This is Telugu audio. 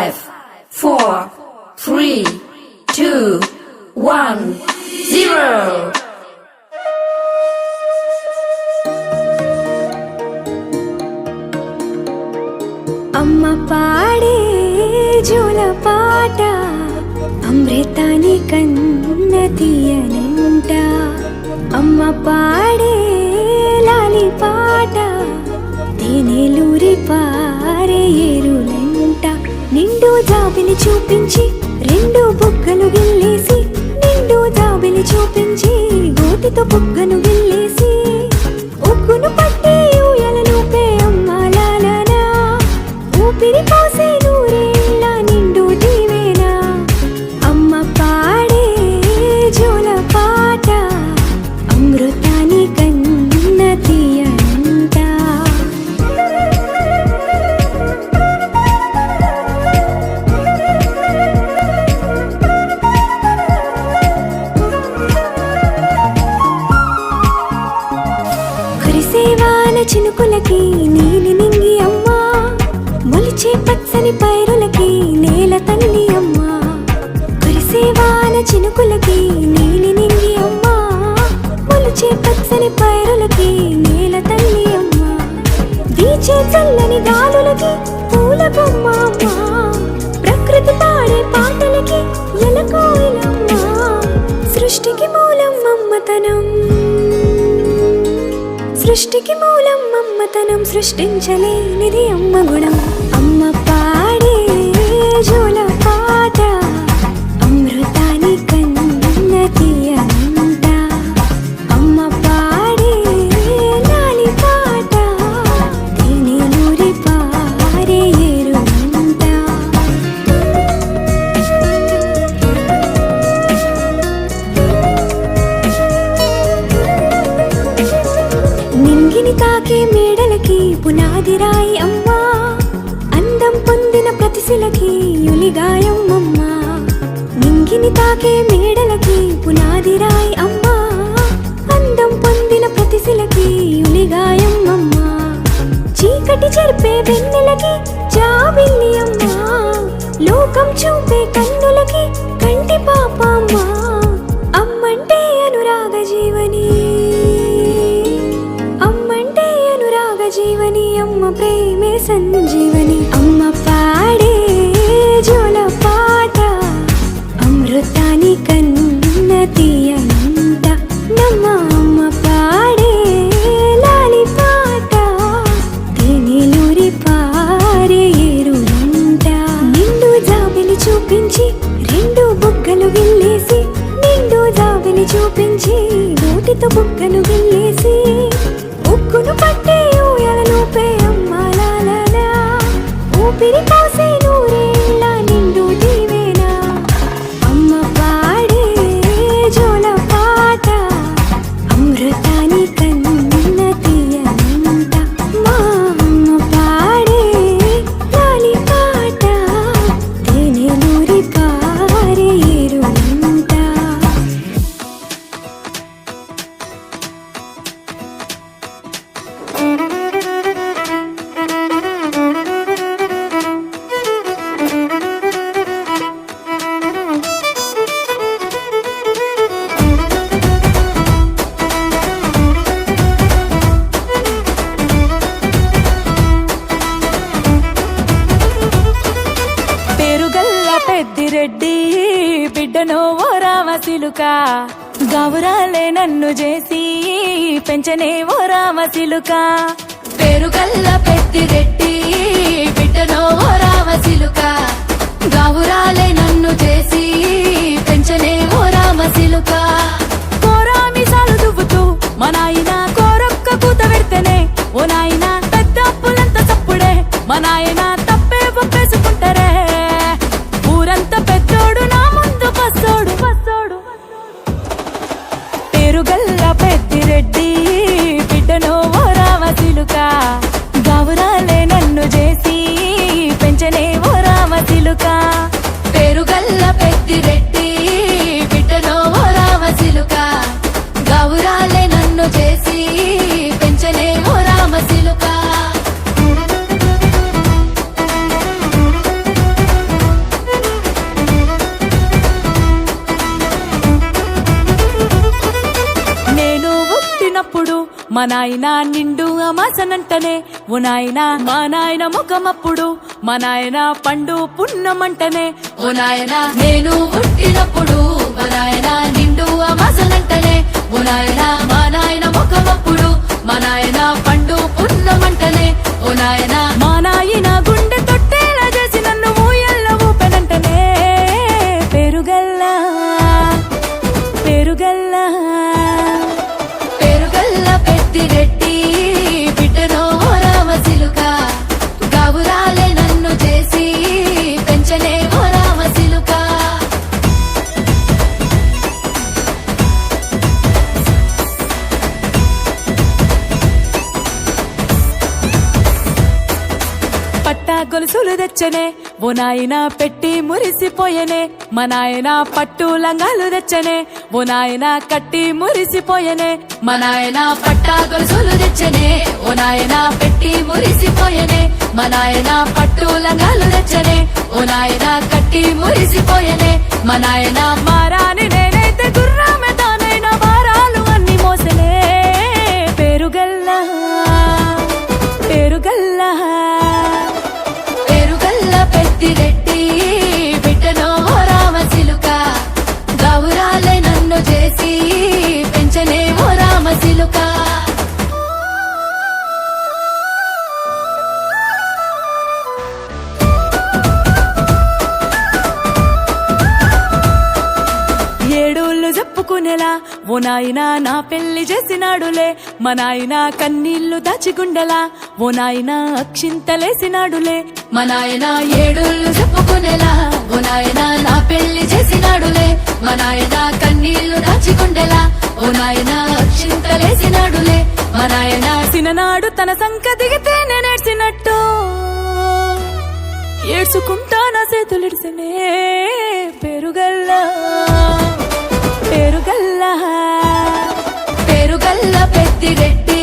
5, 4, 3, 2, 1, 0. అమ్మ పాడే జోల పాట అమృతాని కన్న తీయనంట. అమ్మ పాడే లాలి పాట తేనెలూరి పారే ఏరులంట. నిండు జాబిలి చూపించి రెండు బుగ్గలు గిల్లేసి, నిండు జాబిలి చూపించి గోటితో బుగ్గను గిల్లేసి, ఉగ్గును పట్టి ఊయలనుపే అమ్మ లాలనా, ఊపిరి పోసే నూరేళ్ళ నిండు దీవేనా. అమ్మ పాడే జోల పాట అమృతాని కన్న తీయనంట. కురిసేవాన చినుకులకి నీలి నింగి అమ్మా, మొలిచే పచ్చని పైరులకి నేల తల్లి అమ్మా. కురిసేవాన చినుకులకి నీలి నింగి అమ్మా, మొలిచే పచ్చని పైరులకి నేల తల్లి అమ్మా. వీచే చల్లని గాలులకి పూల బొమ్మ అమ్మా, ప్రకృతి పాడే పాటలకి ఎలకోయిలమ్మా. సృష్టికి మూలం అమ్మతనం, సృష్టికి మూలం అమ్మతనం, సృష్టించలేనిది అమ్మ గుణం. అమ్మ పాడే జోల పాట అమృతాని కన్న తీయనంట. అమ్మ పాడే లాలి పాట తేనెలూరి పారే ఏరులంట. నింగిని తాకే మేడలకి పునాది రాయి అమ్మా, అందం పొందిన ప్రతిశిలకి యులిగాయం అమ్మా. నింగిని తాకే మేడలకి పునాది రాయి అమ్మా, అందం పొందిన ప్రతిశిలకి యులిగాయం అమ్మా. చీకటి చెరిపే వెన్నెలకి జాబిల్లి అమ్మా, లోకం చూపే కన్నులకి కంటి పాప అమ్మా. అమ్మంటే అనురాగ జీవని, అమ్మంటే అనురాగ జీవని, అమ్మ ప్రేమే సంజీవని. అమ్మ పాడే జోల పాట అమృతాని కన్న తీయనంట. నమ్మ అమ్మ పాడే లాలి పాట తేనెలూరి పారే ఏరులంట. నిండు జాబిలి చూపించి రెండు బుగ్గలు గిల్లేసి, నిండు జాబిలి చూపించి నోటితో బుగ్గను గిల్లేసి, ఉక్కును పట్టి ఊయలనుపే అమ్మ లాలనా, ఊపిరి పోసే నూరేళ్ళ నిండు దీవేనా. అమ్మ పాడే జోల పాట అమృతాని కన్న తీయనంట. మా అమ్మ పాడే లాలి పాట తేనెలూరి పారే ఏరులంట. పేరుగల్ల పెద్దిరెడ్డి బిడ్డనో ఓ రామసిలుక, గౌరాలే నన్ను చేసి పెంచనే ఓ రామసిలుక. పేరుగల్ల పెద్దిరెడ్డి బిడ్డనో ఓ రామసిలుక, గౌరాలే నన్ను చేసి పెంచనే ఓ రామసిలుక. కోరామిసాలు దువ్వుతూ మా నాయన కోరొక్క కూత పెడితేనే, ఓ నాయన పెద్ద అప్పులంత చప్పుడే మా నాయన తప్పే ఒప్పేసుకుంటారే. ఊరంతా పెద్దోడు నా ముందు పచ్చోడు పచ్చోడు. పేరుగల్ల పెద్దిరెడ్డి బిడ్డనో ఓ రామసిలుక, గౌరాలే నన్ను చేసి పెంచనే ఓ రామసిలుక. పేరుగల్ల పెద్దిరెడ్డి బిడ్డనో ఓ రామసిలుక, గౌరాలే నన్ను చేసి పెంచనే ఓ రామసిలుక. మా నాయన నిండు అమాసనంటనే ఓ నాయన మా నాయన ముఖమప్పుడు మా నాయన పండు పున్నమంటనే ఓ నాయనా నేను పుట్టినప్పుడు మా నాయన నిండు అమాసనంటనే ఓ నాయనా మా నాయన ముఖమప్పుడు మా నాయన పండు పున్నమంటనే ఓ నాయనా మా నాయన గుండె తొట్టేలా చేసి నన్ను ఊయల్ల ఊపెనంటనే పెరుగల్లా పెరుగల్లా పేరుగల్ల పెద్దిరెడ్డి బిడ్డనో రామసిలుక గౌరాలే నన్ను చేసి పెంచనే ఓ రామసిలుక పట్టా గొలుసులు తెచ్చనే ఓ నాయన పెట్టి మురిసిపోయనే మా నాయన పట్టు లంగాలు తెచ్చనే ఓ నాయన కట్టి మురిసిపోయనే మా నాయన పట్టా గొలుసులు తెచ్చనే ఓ నాయన పెట్టి మురిసిపోయనే మా నాయన పట్టు లంగాలు తెచ్చనే ఓ నాయన కట్టి మురిసిపోయనే మా నాయన మారాని నేనైతే గుర్రామె తానైనా భారాలు అన్ని మోసనే పెరుగల్లా పెరుగల్లా పేరుగల్ల పెద్దిరెడ్డి బిడ్డనో రామసిలుక గౌరాలే నన్ను చేసి పెంచనే ఓ రామసిలుక ఏడోళ్ళు చెప్పుకునేలా ఓ నాయన నా పెళ్లి చేసినాడులే మా నాయన కన్నీళ్లు దాచిగుండెలా ఓ నాయన అక్షింతలేసినాడులే మా నాయన ఏడుళ్ళు చెప్పుకునేలా ఓ నాయన నా పెళ్లి చేసినాడులే మా నాయన కన్నీళ్లు దాచికుండేలా ఓ నాయన అక్షింతలేసినాడులే మా నాయన సిననాడు తన సంక దిగితే నేనేడ్చినట్టు ఏడ్చుకుంటా నా చేతులిడిసినే పెరుగల్లా పెరుగల్లా పేరుగల్ల పెద్దిరెడ్డి